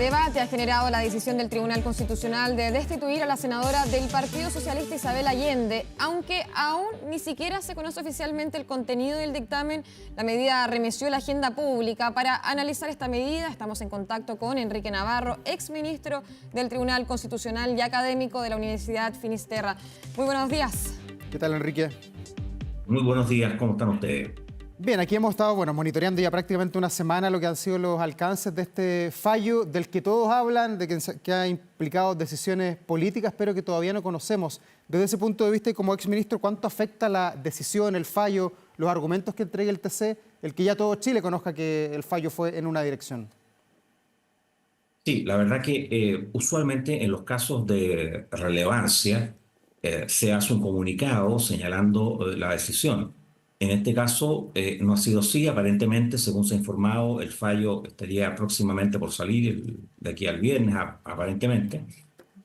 Debate ha generado la decisión del Tribunal Constitucional de destituir a la senadora del Partido Socialista Isabel Allende. Aunque aún ni siquiera se conoce oficialmente el contenido del dictamen, la medida remeció la agenda pública. Para analizar esta medida estamos en contacto con Enrique Navarro, exministro del Tribunal Constitucional y académico de la Universidad Finisterra. Muy buenos días. ¿Qué tal, Enrique? Muy buenos días, ¿cómo están ustedes? Bien, aquí hemos estado monitoreando ya prácticamente una semana lo que han sido los alcances de este fallo del que todos hablan, de que ha implicado decisiones políticas, pero que todavía no conocemos. Desde ese punto de vista y como exministro, ¿cuánto afecta la decisión, el fallo, los argumentos que entregue el TC, el que ya todo Chile conozca que el fallo fue en una dirección? Sí, la verdad que usualmente en los casos de relevancia se hace un comunicado señalando la decisión. En este caso no ha sido así. Aparentemente, según se ha informado, el fallo estaría próximamente por salir de aquí al viernes, aparentemente.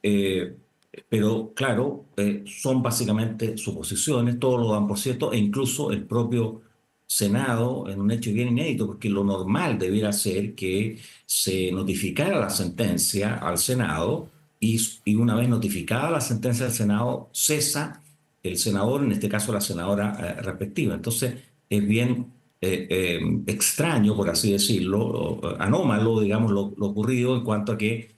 Eh, pero claro, son básicamente suposiciones, todos lo dan por cierto, e incluso el propio Senado, en un hecho bien inédito, porque lo normal debiera ser que se notificara la sentencia al Senado y una vez notificada la sentencia del Senado, cesa el senador, en este caso la senadora respectiva. Entonces, es bien extraño, por así decirlo, anómalo, digamos, lo ocurrido en cuanto a que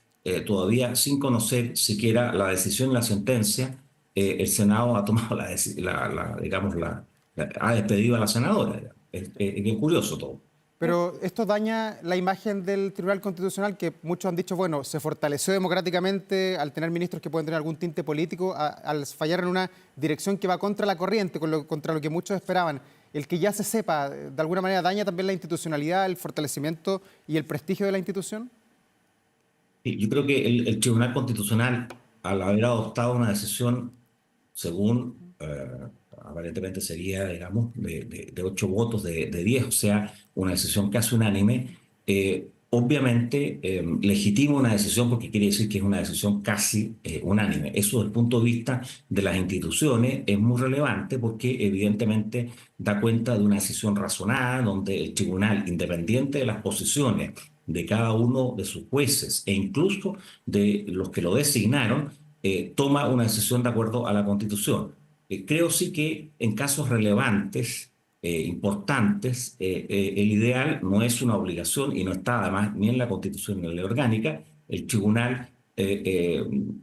todavía sin conocer siquiera la decisión y la sentencia, el Senado ha tomado ha despedido a la senadora. Es bien curioso todo. Pero esto daña la imagen del Tribunal Constitucional, que muchos han dicho, bueno, se fortaleció democráticamente al tener ministros que pueden tener algún tinte político, al fallar en una dirección que va contra la corriente, contra lo que muchos esperaban. El que ya se sepa, de alguna manera, daña también la institucionalidad, el fortalecimiento y el prestigio de la institución. Sí, yo creo que el Tribunal Constitucional, al haber adoptado una decisión, según aparentemente sería, digamos, de 8 votos de 10, o sea, una decisión casi unánime, obviamente legitima una decisión porque quiere decir que es una decisión casi unánime. Eso desde el punto de vista de las instituciones es muy relevante porque evidentemente da cuenta de una decisión razonada donde el tribunal, independiente de las posiciones de cada uno de sus jueces e incluso de los que lo designaron, toma una decisión de acuerdo a la Constitución. Creo sí que en casos relevantes, importantes, el ideal no es una obligación y no está además ni en la Constitución ni en la ley orgánica. El tribunal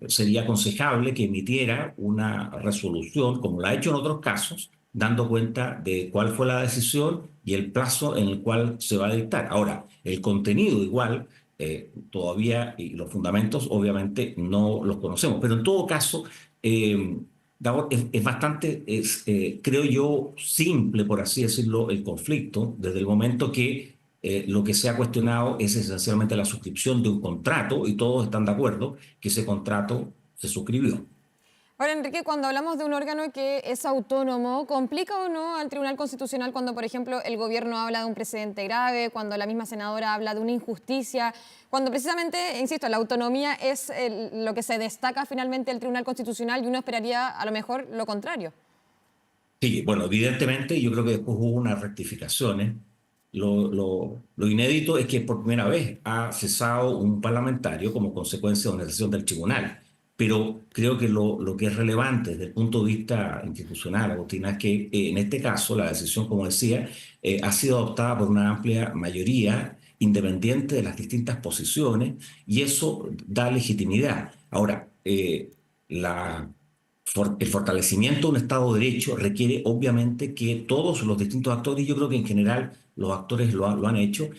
sería aconsejable que emitiera una resolución, como la ha hecho en otros casos, dando cuenta de cuál fue la decisión y el plazo en el cual se va a dictar. Ahora, el contenido igual, todavía, y los fundamentos obviamente no los conocemos, pero en todo caso, Davor, es bastante, creo yo, simple, por así decirlo, el conflicto, desde el momento que lo que se ha cuestionado es esencialmente la suscripción de un contrato y todos están de acuerdo que ese contrato se suscribió. Ahora, Enrique, cuando hablamos de un órgano que es autónomo, ¿complica o no al Tribunal Constitucional cuando, por ejemplo, el gobierno habla de un precedente grave, cuando la misma senadora habla de una injusticia, cuando precisamente, insisto, la autonomía es lo que se destaca finalmente del Tribunal Constitucional y uno esperaría a lo mejor lo contrario? Sí, bueno, evidentemente yo creo que después hubo unas rectificaciones. Lo inédito es que por primera vez ha cesado un parlamentario como consecuencia de una decisión del tribunal. Pero creo que lo que es relevante desde el punto de vista institucional, Agustina, es que en este caso la decisión, como decía, ha sido adoptada por una amplia mayoría independiente de las distintas posiciones y eso da legitimidad. Ahora, el fortalecimiento de un Estado de Derecho requiere obviamente que todos los distintos actores, y yo creo que en general los actores lo han hecho,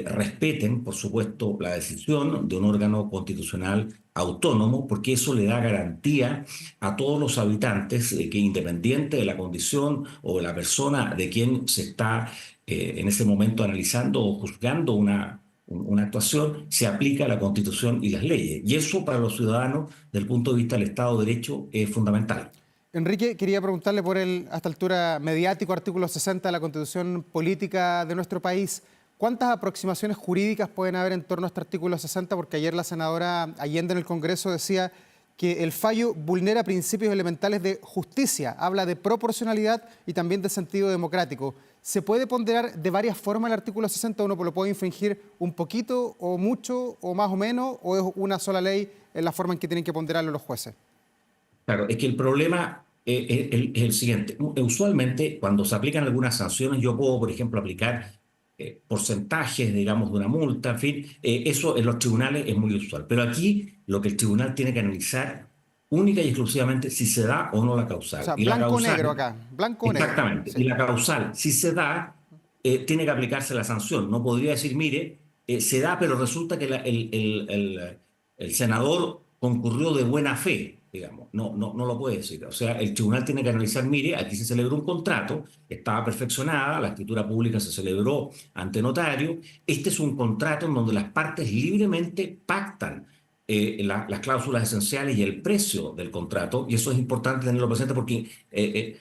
respeten, por supuesto, la decisión de un órgano constitucional autónomo, porque eso le da garantía a todos los habitantes que independiente de la condición o de la persona de quien se está en ese momento analizando o juzgando una actuación, se aplica la Constitución y las leyes. Y eso para los ciudadanos, desde el punto de vista del Estado de Derecho, es fundamental. Enrique, quería preguntarle por el, hasta altura, mediático artículo 60 de la Constitución Política de nuestro país. ¿Cuántas aproximaciones jurídicas pueden haber en torno a este artículo 60? Porque ayer la senadora Allende en el Congreso decía que el fallo vulnera principios elementales de justicia, habla de proporcionalidad y también de sentido democrático. ¿Se puede ponderar de varias formas el artículo 60? ¿Uno lo puede infringir un poquito o mucho o más o menos? ¿O es una sola ley en la forma en que tienen que ponderarlo los jueces? Claro, es que el problema es el siguiente. Usualmente, cuando se aplican algunas sanciones, yo puedo, por ejemplo, aplicar porcentajes, digamos, de una multa, en fin, eso en los tribunales es muy usual. Pero aquí lo que el tribunal tiene que analizar única y exclusivamente si se da o no la O causal. sea, Y la blanco o negro causal, acá, blanco o negro. exactamente, y Sí. la causal, si se da, tiene que aplicarse la sanción. No podría decir, mire, se da, pero resulta que el senador concurrió de buena fe, digamos. No lo puede decir. O sea, el tribunal tiene que analizar, mire, aquí se celebró un contrato, estaba perfeccionada, la escritura pública se celebró ante notario. Este es un contrato en donde las partes libremente pactan las cláusulas esenciales y el precio del contrato, y eso es importante tenerlo presente porque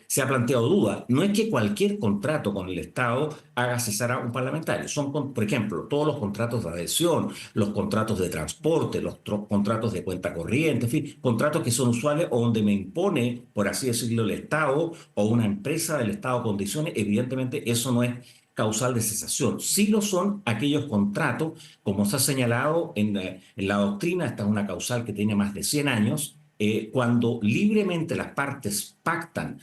se ha planteado duda. No es que cualquier contrato con el Estado haga cesar a un parlamentario. Son, por ejemplo, todos los contratos de adhesión, los contratos de transporte, los contratos de cuenta corriente, en fin, contratos que son usuales o donde me impone, por así decirlo, el Estado o una empresa del Estado condiciones. Evidentemente, eso no es causal de cesación. Sí lo son aquellos contratos, como se ha señalado en la doctrina, esta es una causal que tiene más de 100 años, cuando libremente las partes pactan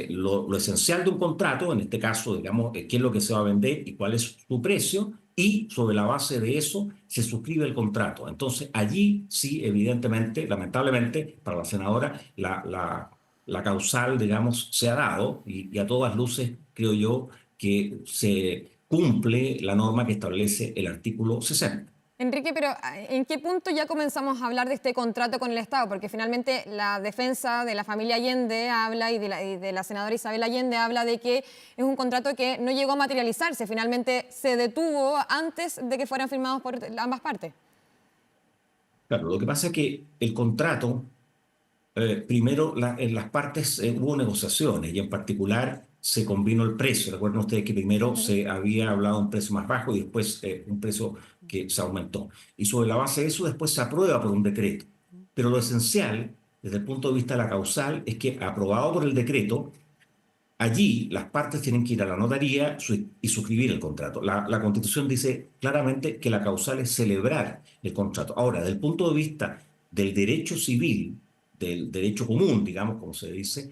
lo esencial de un contrato, en este caso, digamos, qué es lo que se va a vender y cuál es su precio, y sobre la base de eso se suscribe el contrato. Entonces, allí sí, evidentemente, lamentablemente, para la senadora, la causal, digamos, se ha dado y a todas luces, creo yo, que se cumple la norma que establece el artículo 60. Enrique, pero ¿en qué punto ya comenzamos a hablar de este contrato con el Estado? Porque finalmente la defensa de la familia Allende habla y de la senadora Isabel Allende habla de que es un contrato que no llegó a materializarse, finalmente se detuvo antes de que fueran firmados por ambas partes. Claro, lo que pasa es que el contrato, primero en las partes hubo negociaciones y en particular se combinó el precio. Recuerden ustedes que primero se había hablado de un precio más bajo y después un precio que se aumentó. Y sobre la base de eso después se aprueba por un decreto. Pero lo esencial, desde el punto de vista de la causal, es que aprobado por el decreto, allí las partes tienen que ir a la notaría y suscribir el contrato. La Constitución dice claramente que la causal es celebrar el contrato. Ahora, desde el punto de vista del derecho civil, del derecho común, digamos, como se dice,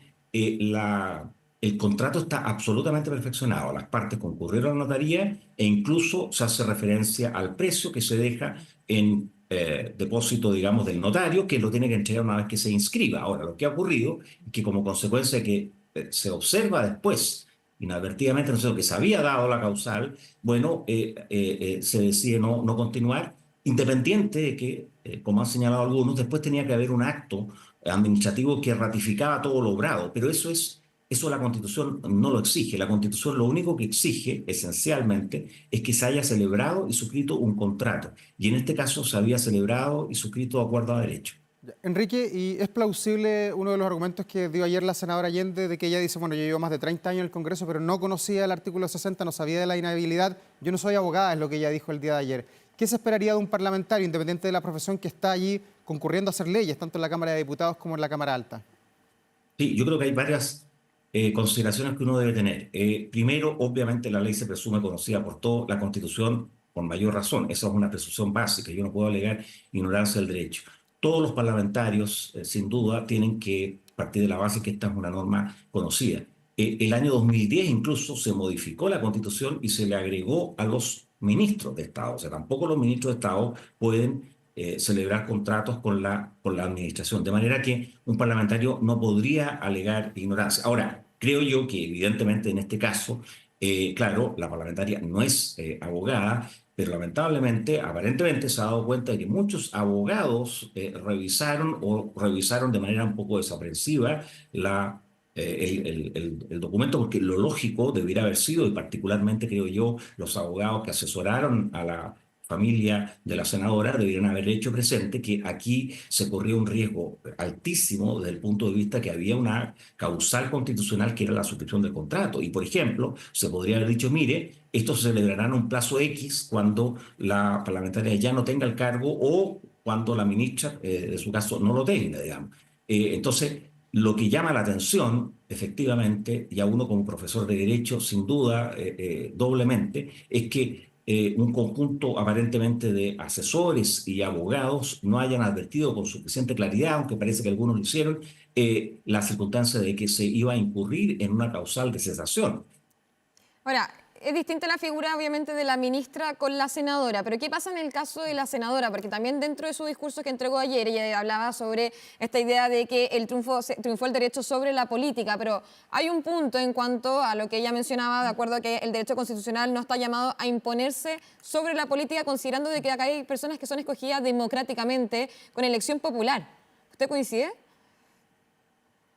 el contrato está absolutamente perfeccionado. Las partes concurrieron a la notaría e incluso se hace referencia al precio que se deja en depósito, digamos, del notario, que lo tiene que entregar una vez que se inscriba. Ahora, lo que ha ocurrido es que como consecuencia de que se observa después, inadvertidamente, no sé, que se había dado la causal, bueno, se decide no continuar, independiente de que, como han señalado algunos, después tenía que haber un acto administrativo que ratificaba todo lo obrado, pero eso la Constitución no lo exige. La Constitución lo único que exige, esencialmente, es que se haya celebrado y suscrito un contrato. Y en este caso se había celebrado y suscrito de acuerdo a derecho. Enrique, ¿y es plausible uno de los argumentos que dio ayer la senadora Allende de que ella dice, bueno, yo llevo más de 30 años en el Congreso, pero no conocía el artículo 60, no sabía de la inhabilidad, yo no soy abogada, es lo que ella dijo el día de ayer? ¿Qué se esperaría de un parlamentario, independiente de la profesión, que está allí concurriendo a hacer leyes, tanto en la Cámara de Diputados como en la Cámara Alta? Sí, yo creo que hay varias consideraciones que uno debe tener. Primero, obviamente, la ley se presume conocida por toda la Constitución con mayor razón. Esa es una presunción básica. Yo no puedo alegar ignorancia del derecho. Todos los parlamentarios, sin duda, tienen que partir de la base que esta es una norma conocida. El año 2010 incluso se modificó la Constitución y se le agregó a los ministros de Estado. O sea, tampoco los ministros de Estado pueden celebrar contratos con la administración. De manera que un parlamentario no podría alegar ignorancia. Ahora, creo yo que evidentemente en este caso, claro, la parlamentaria no es abogada, pero lamentablemente, aparentemente se ha dado cuenta de que muchos abogados revisaron de manera un poco desaprensiva el documento, porque lo lógico debería haber sido, y particularmente creo yo, los abogados que asesoraron a la familia de la senadora deberían haber hecho presente que aquí se corría un riesgo altísimo desde el punto de vista que había una causal constitucional que era la suscripción del contrato. Y, por ejemplo, se podría haber dicho, mire, esto se celebrará en un plazo X cuando la parlamentaria ya no tenga el cargo o cuando la ministra, de su caso, no lo tenga, digamos. Entonces, lo que llama la atención, efectivamente, y a uno como profesor de Derecho, sin duda, doblemente, es que un conjunto aparentemente de asesores y abogados no hayan advertido con suficiente claridad, aunque parece que algunos lo hicieron, la circunstancia de que se iba a incurrir en una causal de cesación. Ahora, es distinta la figura, obviamente, de la ministra con la senadora, pero ¿qué pasa en el caso de la senadora? Porque también dentro de su discurso que entregó ayer, ella hablaba sobre esta idea de que triunfó el derecho sobre la política, pero hay un punto en cuanto a lo que ella mencionaba, de acuerdo a que el derecho constitucional no está llamado a imponerse sobre la política, considerando de que acá hay personas que son escogidas democráticamente con elección popular. ¿Usted coincide?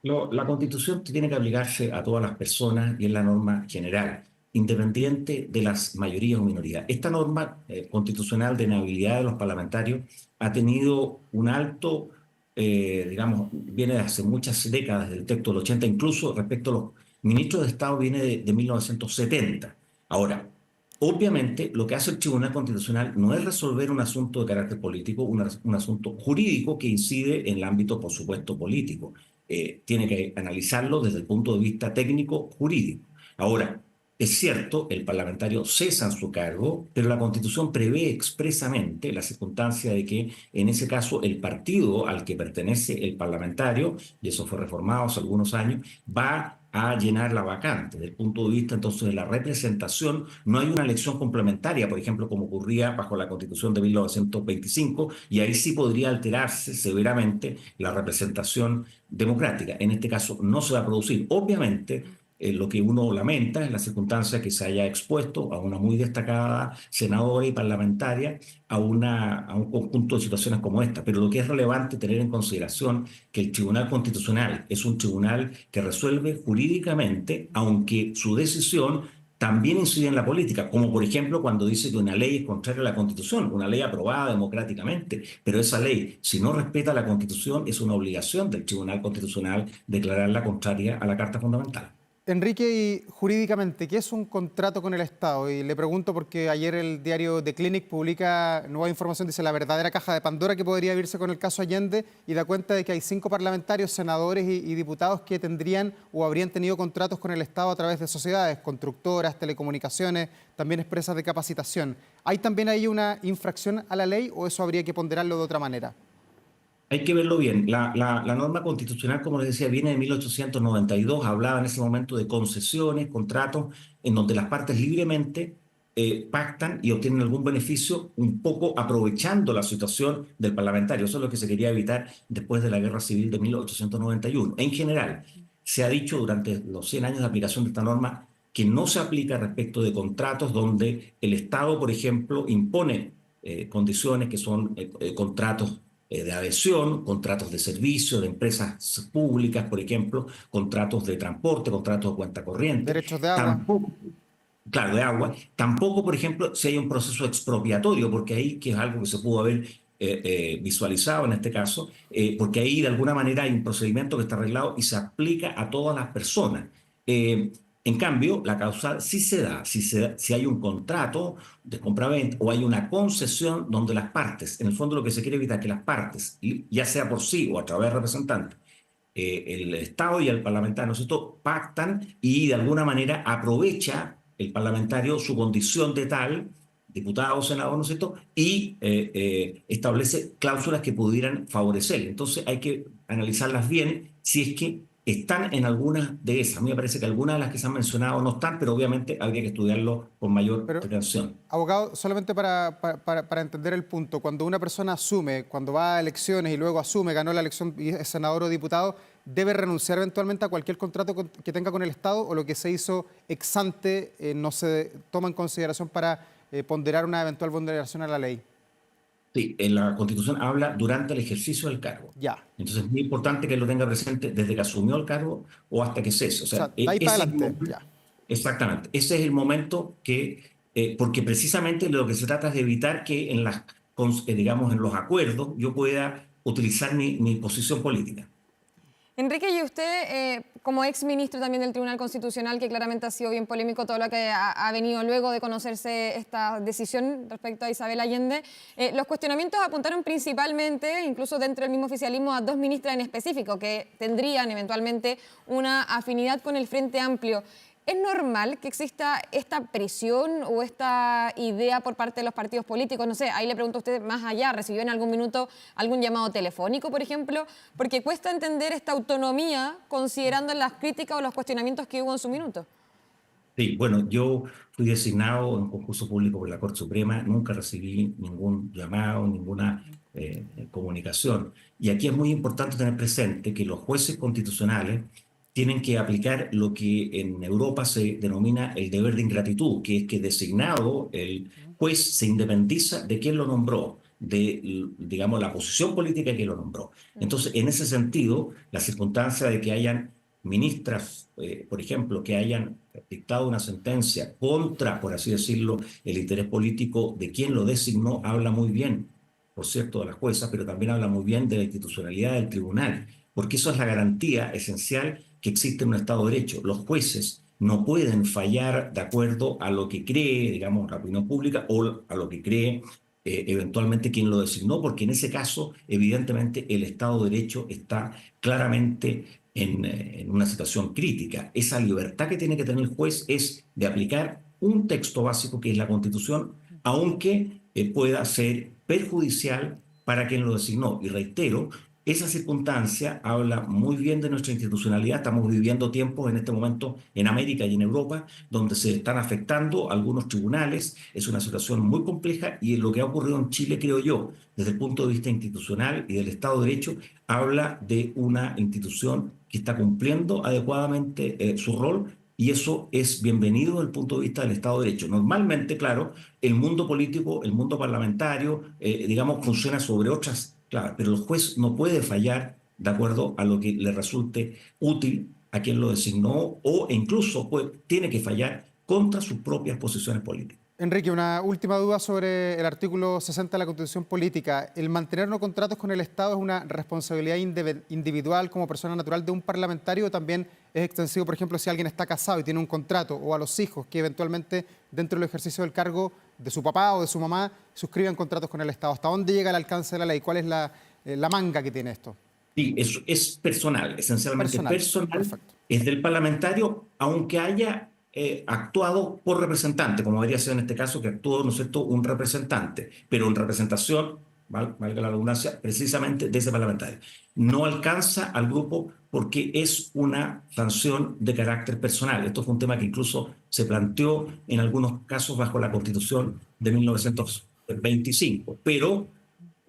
La Constitución tiene que aplicarse a todas las personas y es la norma general, independiente de las mayorías o minorías. Esta norma constitucional de inhabilidad de los parlamentarios ha tenido un alto, digamos, viene de hace muchas décadas, del texto del 80, incluso respecto a los ministros de Estado viene de 1970. Ahora, obviamente, lo que hace el Tribunal Constitucional no es resolver un asunto de carácter político, un asunto jurídico que incide en el ámbito, por supuesto, político. Tiene que analizarlo desde el punto de vista técnico jurídico. Ahora, es cierto, el parlamentario cesa en su cargo, pero la Constitución prevé expresamente la circunstancia de que, en ese caso, el partido al que pertenece el parlamentario, y eso fue reformado hace algunos años, va a llenar la vacante. Desde el punto de vista, entonces, de la representación, no hay una elección complementaria, por ejemplo, como ocurría bajo la Constitución de 1925, y ahí sí podría alterarse severamente la representación democrática. En este caso no se va a producir. Obviamente, lo que uno lamenta es la circunstancia que se haya expuesto a una muy destacada senadora y parlamentaria a un conjunto de situaciones como esta. Pero lo que es relevante tener en consideración que el Tribunal Constitucional es un tribunal que resuelve jurídicamente, aunque su decisión también incide en la política, como por ejemplo cuando dice que una ley es contraria a la Constitución, una ley aprobada democráticamente, pero esa ley, si no respeta la Constitución, es una obligación del Tribunal Constitucional declararla contraria a la Carta Fundamental. Enrique, y jurídicamente, ¿qué es un contrato con el Estado? Y le pregunto porque ayer el diario The Clinic publica nueva información, dice la verdadera caja de Pandora que podría abrirse con el caso Allende, y da cuenta de que hay 5 parlamentarios, senadores y diputados que tendrían o habrían tenido contratos con el Estado a través de sociedades, constructoras, telecomunicaciones, también empresas de capacitación. ¿Hay también ahí una infracción a la ley o eso habría que ponderarlo de otra manera? Hay que verlo bien. La norma constitucional, como les decía, viene de 1892, hablaba en ese momento de concesiones, contratos, en donde las partes libremente pactan y obtienen algún beneficio, un poco aprovechando la situación del parlamentario. Eso es lo que se quería evitar después de la Guerra Civil de 1891. En general, se ha dicho durante los 100 años de aplicación de esta norma que no se aplica respecto de contratos donde el Estado, por ejemplo, impone condiciones que son contratos de adhesión, contratos de servicio, de empresas públicas, por ejemplo, contratos de transporte, contratos de cuenta corriente. Derechos de agua. Tampoco, claro, de agua. Tampoco, por ejemplo, si hay un proceso expropiatorio, porque ahí, que es algo que se pudo haber visualizado en este caso, porque ahí de alguna manera hay un procedimiento que está arreglado y se aplica a todas las personas. En cambio, la causal sí se da si hay un contrato de compraventa o hay una concesión donde las partes, en el fondo lo que se quiere evitar es que las partes, ya sea por sí o a través de representantes, el Estado y el parlamentario, ¿no es cierto?, pactan y de alguna manera aprovecha el parlamentario su condición de tal, diputado o senador, ¿no es cierto?, y establece cláusulas que pudieran favorecer. Entonces hay que analizarlas bien si es que están en algunas de esas. A mí me parece que algunas de las que se han mencionado no están, pero obviamente habría que estudiarlo con mayor atención. Abogado, solamente para entender el punto, cuando una persona asume, cuando va a elecciones y luego asume, ganó la elección y es senador o diputado, ¿debe renunciar eventualmente a cualquier contrato que tenga con el Estado o lo que se hizo ex ante no se toma en consideración para ponderar una eventual vulneración a la ley? Sí, en la Constitución habla durante el ejercicio del cargo. Ya. Entonces es muy importante que lo tenga presente desde que asumió el cargo o hasta que cese. O sea, de ahí para adelante. Ya. Exactamente. Ese es el momento que, porque precisamente lo que se trata es de evitar que digamos, en los acuerdos yo pueda utilizar mi posición política. Enrique, y usted, como ex ministro también del Tribunal Constitucional, que claramente ha sido bien polémico todo lo que ha venido luego de conocerse esta decisión respecto a Isabel Allende, los cuestionamientos apuntaron principalmente, incluso dentro del mismo oficialismo, a dos ministras en específico que tendrían eventualmente una afinidad con el Frente Amplio. ¿Es normal que exista esta presión o esta idea por parte de los partidos políticos? No sé, ahí le pregunto a usted más allá, ¿recibió en algún minuto algún llamado telefónico, por ejemplo? Porque cuesta entender esta autonomía considerando las críticas o los cuestionamientos que hubo en su minuto. Sí, bueno, yo fui designado en concurso público por la Corte Suprema, nunca recibí ningún llamado, ninguna comunicación. Y aquí es muy importante tener presente que los jueces constitucionales tienen que aplicar lo que en Europa se denomina el deber de ingratitud, que es que designado el juez se independiza de quién lo nombró, de, digamos, la posición política que lo nombró. Entonces, en ese sentido, la circunstancia de que hayan ministras, por ejemplo, que hayan dictado una sentencia contra, por así decirlo, el interés político de quien lo designó, habla muy bien, por cierto, de la jueza, pero también habla muy bien de la institucionalidad del tribunal, porque eso es la garantía esencial que existe en un Estado de Derecho. Los jueces no pueden fallar de acuerdo a lo que cree, digamos, la opinión pública o a lo que cree eventualmente quien lo designó, porque en ese caso, evidentemente, el Estado de Derecho está claramente en una situación crítica. Esa libertad que tiene que tener el juez es de aplicar un texto básico que es la Constitución, aunque pueda ser perjudicial para quien lo designó. Y reitero, esa circunstancia habla muy bien de nuestra institucionalidad. Estamos viviendo tiempos en este momento en América y en Europa donde se están afectando algunos tribunales. Es una situación muy compleja y lo que ha ocurrido en Chile, creo yo, desde el punto de vista institucional y del Estado de Derecho, habla de una institución que está cumpliendo adecuadamente su rol. Y eso es bienvenido desde el punto de vista del Estado de Derecho. Normalmente, claro, el mundo político, el mundo parlamentario, digamos, funciona sobre otras claves, pero el juez no puede fallar de acuerdo a lo que le resulte útil a quien lo designó o incluso tiene que fallar contra sus propias posiciones políticas. Enrique, una última duda sobre el artículo 60 de la Constitución Política. ¿El mantener no contratos con el Estado es una responsabilidad individual como persona natural de un parlamentario o también es extensivo, por ejemplo, si alguien está casado y tiene un contrato o a los hijos que eventualmente dentro del ejercicio del cargo de su papá o de su mamá suscriban contratos con el Estado? ¿Hasta dónde llega el alcance de la ley? ¿Cuál es la manga que tiene esto? Sí, eso es personal, esencialmente personal, Perfecto. es del parlamentario, aunque haya actuado por representante, como debería ser en este caso, que actuó, ¿no es cierto?, un representante, pero en representación, valga la redundancia, precisamente de ese parlamentario. No alcanza al grupo porque es una sanción de carácter personal. Esto fue un tema que incluso se planteó en algunos casos bajo la Constitución de 1925, pero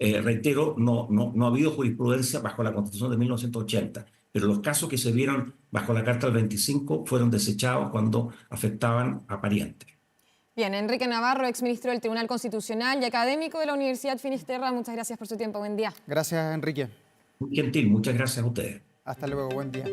reitero, no ha habido jurisprudencia bajo la Constitución de 1980, pero los casos que se vieron bajo la Carta del 25 fueron desechados cuando afectaban a parientes. Bien, Enrique Navarro, exministro del Tribunal Constitucional y académico de la Universidad Finisterra, muchas gracias por su tiempo. Buen día. Gracias, Enrique. Muy gentil, muchas gracias a ustedes. Hasta luego, buen día.